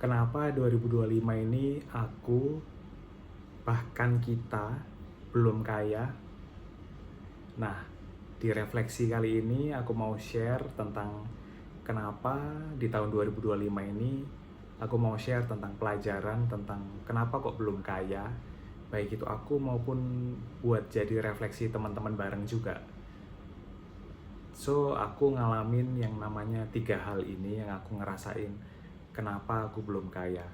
Kenapa 2025 ini aku, bahkan kita, belum kaya? Nah, di refleksi kali ini aku mau share tentang kenapa di tahun 2025 ini aku mau share tentang pelajaran tentang kenapa kok belum kaya, baik itu aku maupun buat jadi refleksi teman-teman bareng juga. So, aku ngalamin yang namanya 3 hal ini yang aku ngerasain kenapa aku belum kaya.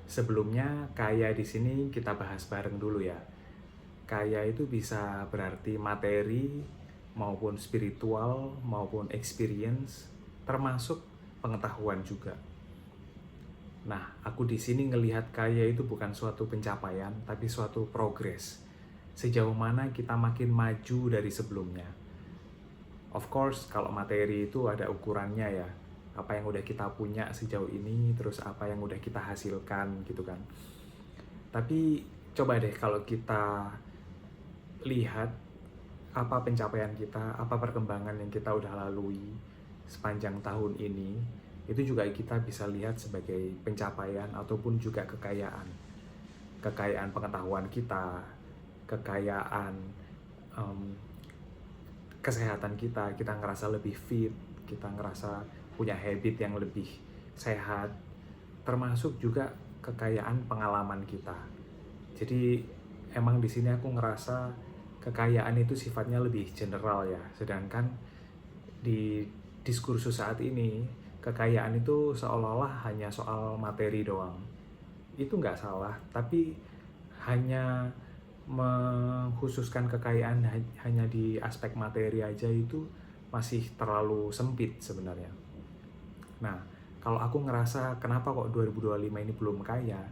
Sebelumnya, kaya di sini kita bahas bareng dulu ya. Kaya itu bisa berarti materi maupun spiritual maupun experience, termasuk pengetahuan juga. Nah, aku di sini ngelihat kaya itu bukan suatu pencapaian, tapi suatu progres. Sejauh mana kita makin maju dari sebelumnya. Of course, kalau materi itu ada ukurannya ya. Apa yang udah kita punya sejauh ini, terus apa yang udah kita hasilkan gitu kan. Tapi coba deh kalau kita lihat apa pencapaian kita, apa perkembangan yang kita udah lalui sepanjang tahun ini, itu juga kita bisa lihat sebagai pencapaian ataupun juga kekayaan. Kekayaan pengetahuan kita, kekayaan kesehatan kita ngerasa lebih fit, kita ngerasa punya habit yang lebih sehat, termasuk juga kekayaan pengalaman kita. Jadi emang di sini aku ngerasa kekayaan itu sifatnya lebih general ya, sedangkan di diskursus saat ini kekayaan itu seolah-olah hanya soal materi doang. Itu nggak salah, tapi hanya mengkhususkan kekayaan hanya di aspek materi aja itu masih terlalu sempit sebenarnya. Nah, kalau aku ngerasa kenapa kok 2025 ini belum kaya,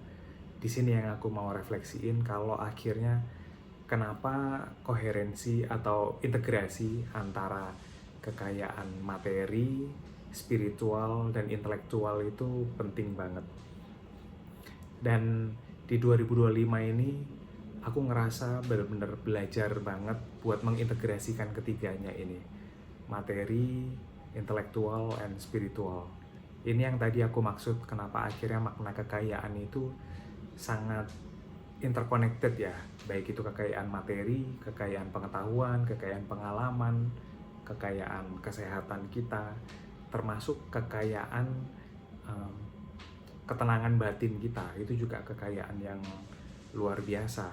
di sini yang aku mau refleksiin kalau akhirnya kenapa koherensi atau integrasi antara kekayaan materi, spiritual, dan intelektual itu penting banget. Dan di 2025 ini aku ngerasa benar-benar belajar banget buat mengintegrasikan ketiganya ini, materi, intelektual, and spiritual. Ini yang tadi aku maksud kenapa akhirnya makna kekayaan itu sangat interconnected ya, baik itu kekayaan materi, kekayaan pengetahuan, kekayaan pengalaman, kekayaan kesehatan kita, termasuk kekayaan ketenangan batin kita, itu juga kekayaan yang luar biasa,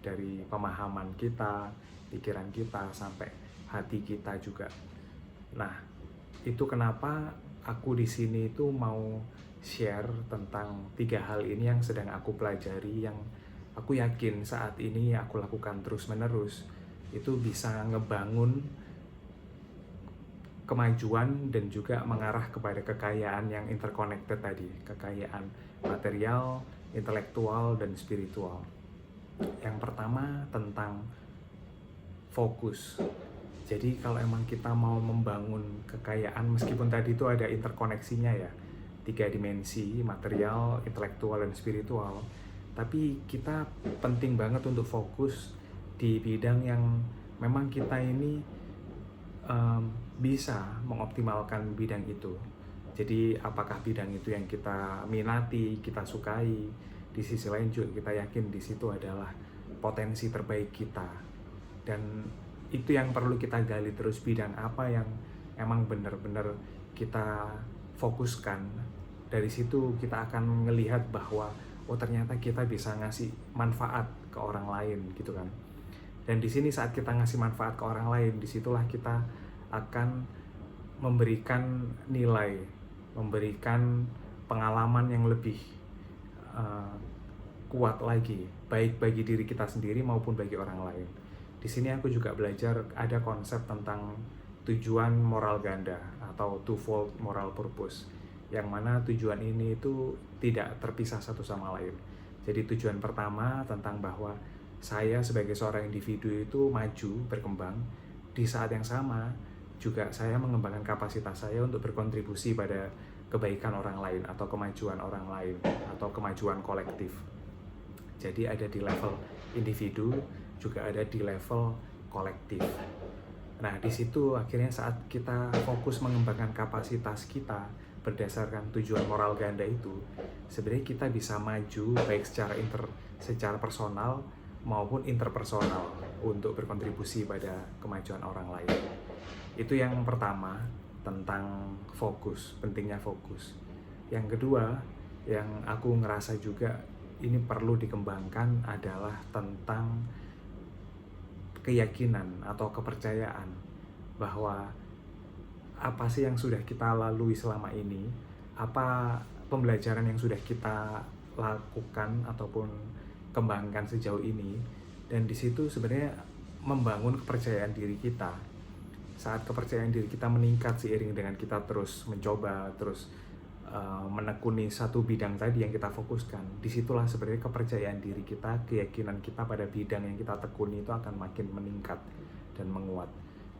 dari pemahaman kita, pikiran kita, sampai hati kita juga. Nah, itu kenapa aku di sini itu mau share tentang 3 hal ini yang sedang aku pelajari, yang aku yakin saat ini aku lakukan terus-menerus, itu bisa ngebangun kemajuan dan juga mengarah kepada kekayaan yang interconnected tadi, kekayaan material, intelektual, dan spiritual. Yang pertama tentang fokus. Jadi kalau emang kita mau membangun kekayaan, meskipun tadi itu ada interkoneksinya ya, 3 dimensi, material, intelektual, dan spiritual, tapi kita penting banget untuk fokus di bidang yang memang kita ini bisa mengoptimalkan bidang itu. Jadi apakah bidang itu yang kita minati, kita sukai, di sisi lain juga kita yakin di situ adalah potensi terbaik kita. Dan itu yang perlu kita gali terus, bidang apa yang emang benar-benar kita fokuskan. Dari situ kita akan melihat bahwa oh ternyata kita bisa ngasih manfaat ke orang lain gitu kan. Dan di sini saat kita ngasih manfaat ke orang lain, disitulah kita akan memberikan nilai, memberikan pengalaman yang lebih kuat lagi, baik bagi diri kita sendiri maupun bagi orang lain. Di sini aku juga belajar ada konsep tentang tujuan moral ganda atau twofold moral purpose, yang mana tujuan ini itu tidak terpisah satu sama lain. Jadi tujuan pertama tentang bahwa saya sebagai seorang individu itu maju, berkembang, di saat yang sama juga saya mengembangkan kapasitas saya untuk berkontribusi pada kebaikan orang lain atau kemajuan orang lain atau kemajuan kolektif. Jadi ada di level individu, juga ada di level kolektif. Nah, di situ akhirnya saat kita fokus mengembangkan kapasitas kita berdasarkan tujuan moral ganda itu, sebenarnya kita bisa maju baik secara personal maupun interpersonal untuk berkontribusi pada kemajuan orang lain. Itu yang pertama, tentang fokus, pentingnya fokus. Yang kedua, yang aku ngerasa juga ini perlu dikembangkan adalah tentang keyakinan atau kepercayaan bahwa apa sih yang sudah kita lalui selama ini, apa pembelajaran yang sudah kita lakukan ataupun kembangkan sejauh ini, dan di situ sebenarnya membangun kepercayaan diri kita. Saat kepercayaan diri kita meningkat seiring dengan kita terus mencoba, terus menekuni satu bidang tadi yang kita fokuskan, disitulah sebenarnya kepercayaan diri kita, keyakinan kita pada bidang yang kita tekuni itu akan makin meningkat dan menguat.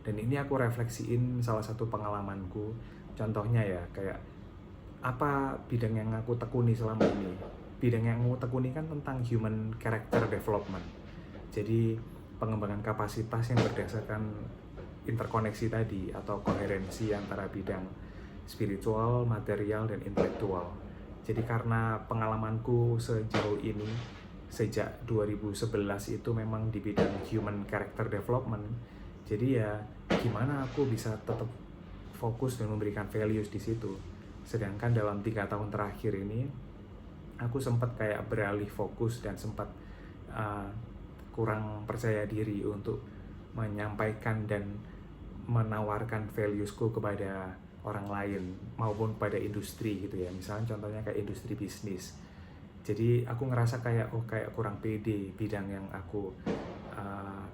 Dan ini aku refleksiin salah satu pengalamanku. Contohnya ya, kayak apa bidang yang aku tekuni selama ini. Bidang yang aku tekuni kan tentang human character development. Jadi pengembangan kapasitas yang berdasarkan interkoneksi tadi atau koherensi antara bidang spiritual, material, dan intelektual. Jadi karena pengalamanku sejauh ini, sejak 2011 itu memang di bidang human character development, jadi ya gimana aku bisa tetap fokus dan memberikan values di situ. Sedangkan dalam 3 tahun terakhir ini, aku sempat kayak beralih fokus dan sempat kurang percaya diri untuk menyampaikan dan menawarkan valuesku kepada orang lain maupun pada industri gitu ya. Misalnya contohnya kayak industri bisnis. Jadi aku ngerasa kayak kayak kurang pede bidang yang aku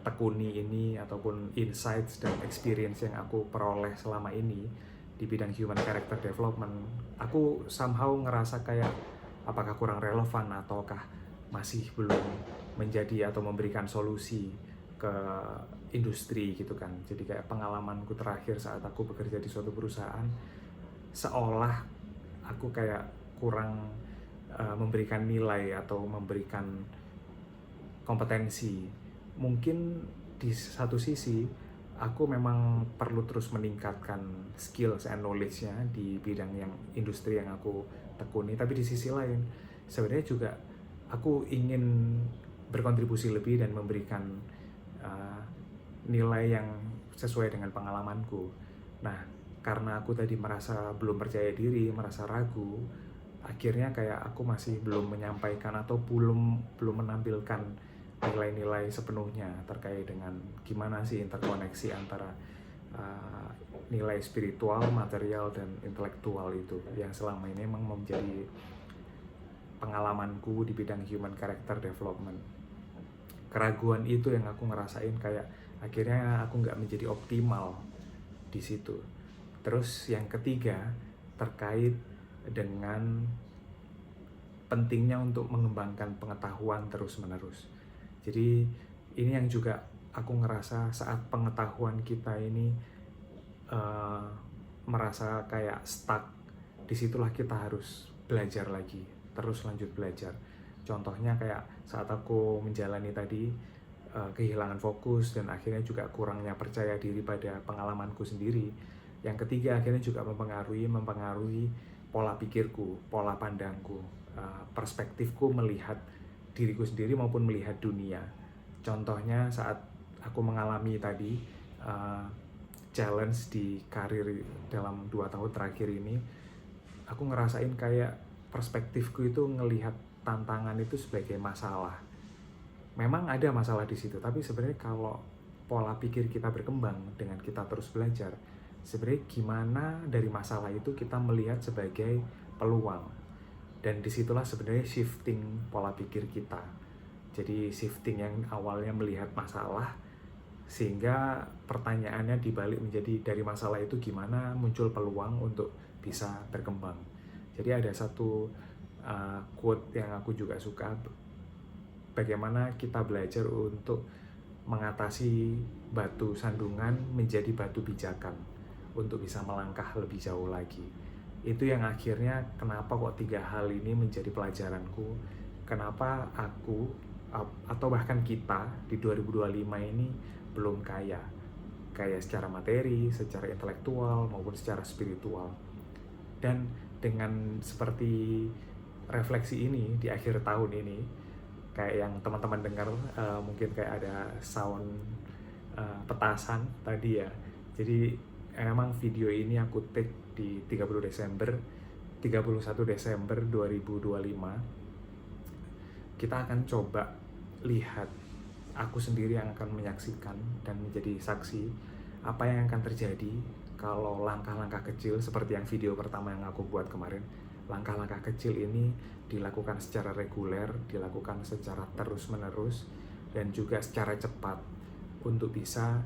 tekuni ini ataupun insights dan experience yang aku peroleh selama ini di bidang human character development. Aku somehow ngerasa kayak apakah kurang relevan ataukah masih belum menjadi atau memberikan solusi ke industri gitu kan. Jadi kayak pengalamanku terakhir saat aku bekerja di suatu perusahaan, seolah aku kayak kurang memberikan nilai atau memberikan kompetensi. Mungkin di satu sisi aku memang perlu terus meningkatkan skills and knowledge-nya di bidang yang industri yang aku tekuni, tapi di sisi lain sebenarnya juga aku ingin berkontribusi lebih dan memberikan nilai yang sesuai dengan pengalamanku. Nah, karena aku tadi merasa belum percaya diri, merasa ragu, akhirnya kayak aku masih belum menyampaikan atau belum menampilkan nilai-nilai sepenuhnya terkait dengan gimana sih interkoneksi antara nilai spiritual, material, dan intelektual itu yang selama ini memang menjadi pengalamanku di bidang human character development. Keraguan itu yang aku ngerasain kayak akhirnya aku nggak menjadi optimal di situ. Terus yang ketiga terkait dengan pentingnya untuk mengembangkan pengetahuan terus-menerus. Jadi ini yang juga aku ngerasa saat pengetahuan kita ini merasa kayak stuck, disitulah kita harus belajar lagi, terus lanjut belajar. Contohnya kayak saat aku menjalani tadi kehilangan fokus dan akhirnya juga kurangnya percaya diri pada pengalamanku sendiri. Yang ketiga akhirnya juga mempengaruhi pola pikirku, pola pandangku, perspektifku melihat diriku sendiri maupun melihat dunia. Contohnya saat aku mengalami tadi challenge di karir dalam 2 tahun terakhir ini, aku ngerasain kayak perspektifku itu ngelihat tantangan itu sebagai masalah. Memang ada masalah di situ, tapi sebenarnya kalau pola pikir kita berkembang dengan kita terus belajar, sebenarnya gimana dari masalah itu kita melihat sebagai peluang. Dan disitulah sebenarnya shifting pola pikir kita. Jadi shifting yang awalnya melihat masalah, sehingga pertanyaannya dibalik menjadi dari masalah itu gimana muncul peluang untuk bisa berkembang. Jadi ada satu quote yang aku juga suka, bagaimana kita belajar untuk mengatasi batu sandungan menjadi batu pijakan untuk bisa melangkah lebih jauh lagi. Itu yang akhirnya kenapa kok 3 hal ini menjadi pelajaranku, kenapa aku atau bahkan kita di 2025 ini belum kaya. kayak secara materi, secara intelektual maupun secara spiritual. Dan dengan seperti refleksi ini di akhir tahun ini, kayak yang teman-teman dengar, mungkin kayak ada sound petasan tadi ya. Jadi emang video ini aku take di 31 Desember 2025. Kita akan coba lihat, aku sendiri yang akan menyaksikan dan menjadi saksi apa yang akan terjadi kalau langkah-langkah kecil seperti yang video pertama yang aku buat kemarin. Langkah-langkah kecil ini dilakukan secara reguler, dilakukan secara terus-menerus, dan juga secara cepat untuk bisa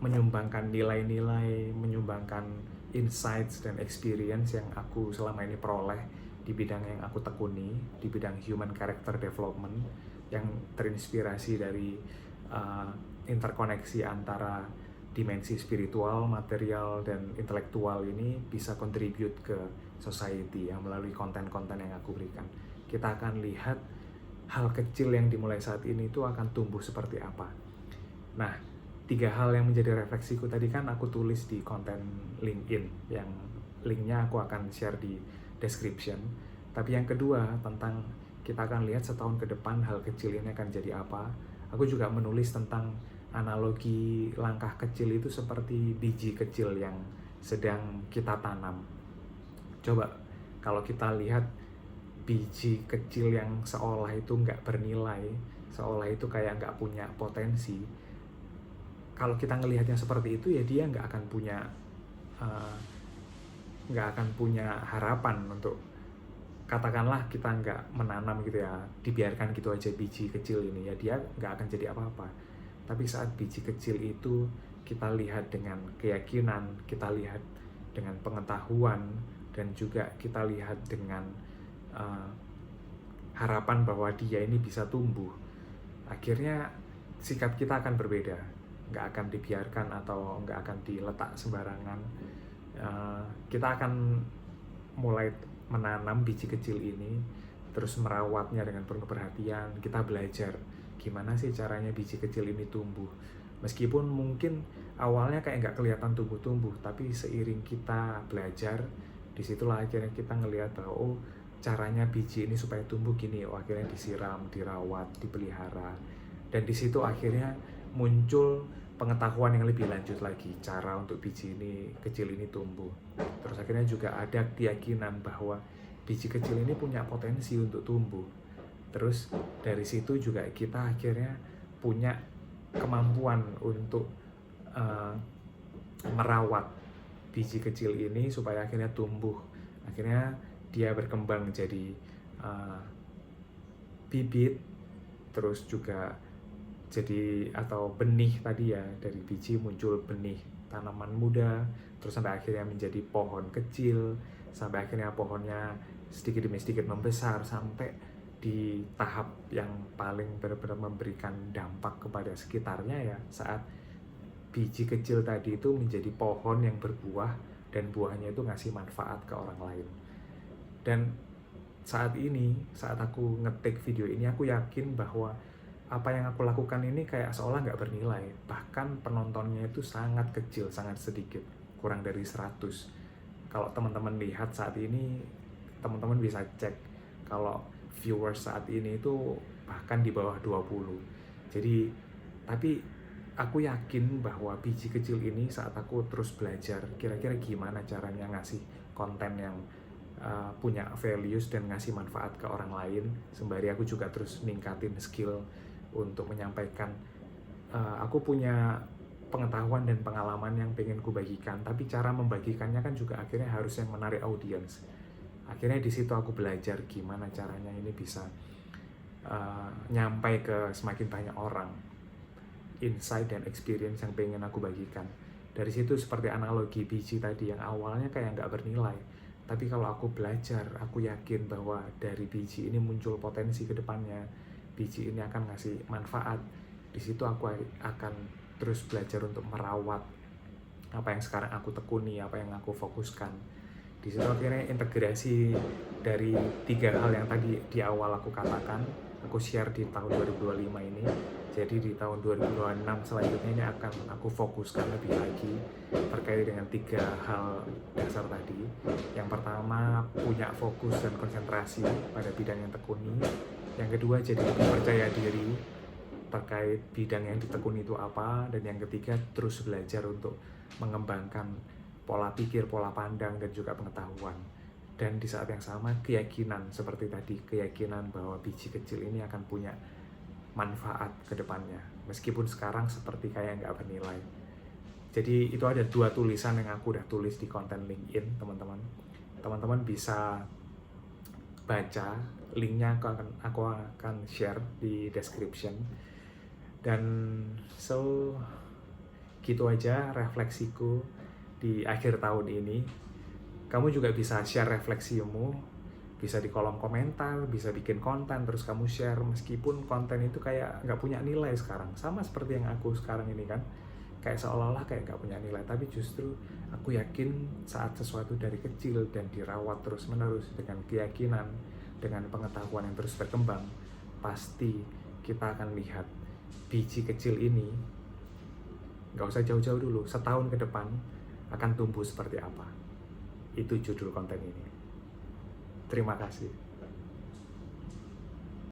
menyumbangkan nilai-nilai, menyumbangkan insights dan experience yang aku selama ini peroleh di bidang yang aku tekuni, di bidang human character development, yang terinspirasi dari interkoneksi antara dimensi spiritual, material, dan intelektual ini bisa contribute ke society yang melalui konten-konten yang aku berikan. Kita akan lihat hal kecil yang dimulai saat ini itu akan tumbuh seperti apa. Nah, 3 hal yang menjadi refleksiku tadi kan aku tulis di konten LinkedIn, yang linknya aku akan share di description. Tapi yang kedua tentang kita akan lihat setahun ke depan hal kecil ini akan jadi apa. Aku juga menulis tentang analogi langkah kecil itu seperti biji kecil yang sedang kita tanam. Coba kalau kita lihat biji kecil yang seolah itu nggak bernilai, seolah itu kayak nggak punya potensi. Kalau kita ngelihatnya seperti itu ya dia nggak akan punya harapan untuk, katakanlah kita nggak menanam gitu ya, dibiarkan gitu aja biji kecil ini, ya dia nggak akan jadi apa-apa. Tapi saat biji kecil itu kita lihat dengan keyakinan, kita lihat dengan pengetahuan, dan juga kita lihat dengan harapan bahwa dia ini bisa tumbuh, akhirnya sikap kita akan berbeda, nggak akan dibiarkan atau nggak akan diletak sembarangan. Kita akan mulai menanam biji kecil ini, terus merawatnya dengan penuh perhatian. Kita belajar gimana sih caranya biji kecil ini tumbuh. Meskipun mungkin awalnya kayak nggak kelihatan tumbuh-tumbuh, tapi seiring kita belajar, disitulah akhirnya kita ngelihat bahwa oh, caranya biji ini supaya tumbuh gini. Oh, akhirnya disiram, dirawat, dipelihara, dan disitu akhirnya muncul pengetahuan yang lebih lanjut lagi cara untuk biji ini kecil ini tumbuh. Terus akhirnya juga ada keyakinan bahwa biji kecil ini punya potensi untuk tumbuh. Terus dari situ juga kita akhirnya punya kemampuan untuk merawat biji kecil ini supaya akhirnya tumbuh. Akhirnya dia berkembang jadi bibit, terus juga jadi atau benih tadi ya, dari biji muncul benih tanaman muda, terus sampai akhirnya menjadi pohon kecil, sampai akhirnya pohonnya sedikit demi sedikit membesar sampai di tahap yang paling benar-benar memberikan dampak kepada sekitarnya ya, saat biji kecil tadi itu menjadi pohon yang berbuah dan buahnya itu ngasih manfaat ke orang lain. Dan saat ini, saat aku ngetik video ini, aku yakin bahwa apa yang aku lakukan ini kayak seolah nggak bernilai. Bahkan penontonnya itu sangat kecil, sangat sedikit, kurang dari 100. Kalau teman-teman lihat saat ini, teman-teman bisa cek kalau viewers saat ini itu bahkan di bawah 20. Jadi, tapi aku yakin bahwa biji kecil ini saat aku terus belajar, kira-kira gimana caranya ngasih konten yang punya values dan ngasih manfaat ke orang lain, sembari aku juga terus ningkatin skill untuk menyampaikan. Aku punya pengetahuan dan pengalaman yang pengen ku bagikan, tapi cara membagikannya kan juga akhirnya harus yang menarik audiens. Akhirnya di situ aku belajar gimana caranya ini bisa nyampai ke semakin banyak orang, insight dan experience yang pengen aku bagikan. Dari situ seperti analogi biji tadi yang awalnya kayak nggak bernilai, tapi kalau aku belajar, aku yakin bahwa dari biji ini muncul potensi ke depannya. Biji ini akan ngasih manfaat. Di situ aku akan terus belajar untuk merawat apa yang sekarang aku tekuni, apa yang aku fokuskan. Di situ akhirnya integrasi dari 3 hal yang tadi di awal aku katakan, aku share di tahun 2025 ini, Jadi di tahun 2026 selanjutnya ini akan aku fokuskan lebih lagi terkait dengan 3 hal dasar tadi. Yang pertama, punya fokus dan konsentrasi pada bidang yang tekuni. Yang kedua, jadi lebih percaya diri terkait bidang yang ditekuni itu apa. Dan yang ketiga, terus belajar untuk mengembangkan pola pikir, pola pandang, dan juga pengetahuan. Dan di saat yang sama, keyakinan seperti tadi, keyakinan bahwa biji kecil ini akan punya manfaat ke depannya, meskipun sekarang seperti kayak nggak bernilai. Jadi itu ada 2 tulisan yang aku udah tulis di konten LinkedIn, teman-teman. Teman-teman bisa baca, linknya aku akan share di description. Dan so, gitu aja refleksiku di akhir tahun ini. Kamu juga bisa share refleksimu, bisa di kolom komentar, bisa bikin konten terus kamu share, meskipun konten itu kayak nggak punya nilai sekarang, sama seperti yang aku sekarang ini kan, kayak seolah-olah kayak nggak punya nilai, tapi justru aku yakin saat sesuatu dari kecil dan dirawat terus menerus dengan keyakinan, dengan pengetahuan yang terus berkembang, pasti kita akan lihat biji kecil ini, nggak usah jauh-jauh dulu, setahun ke depan akan tumbuh seperti apa. Itu judul konten ini. Terima kasih.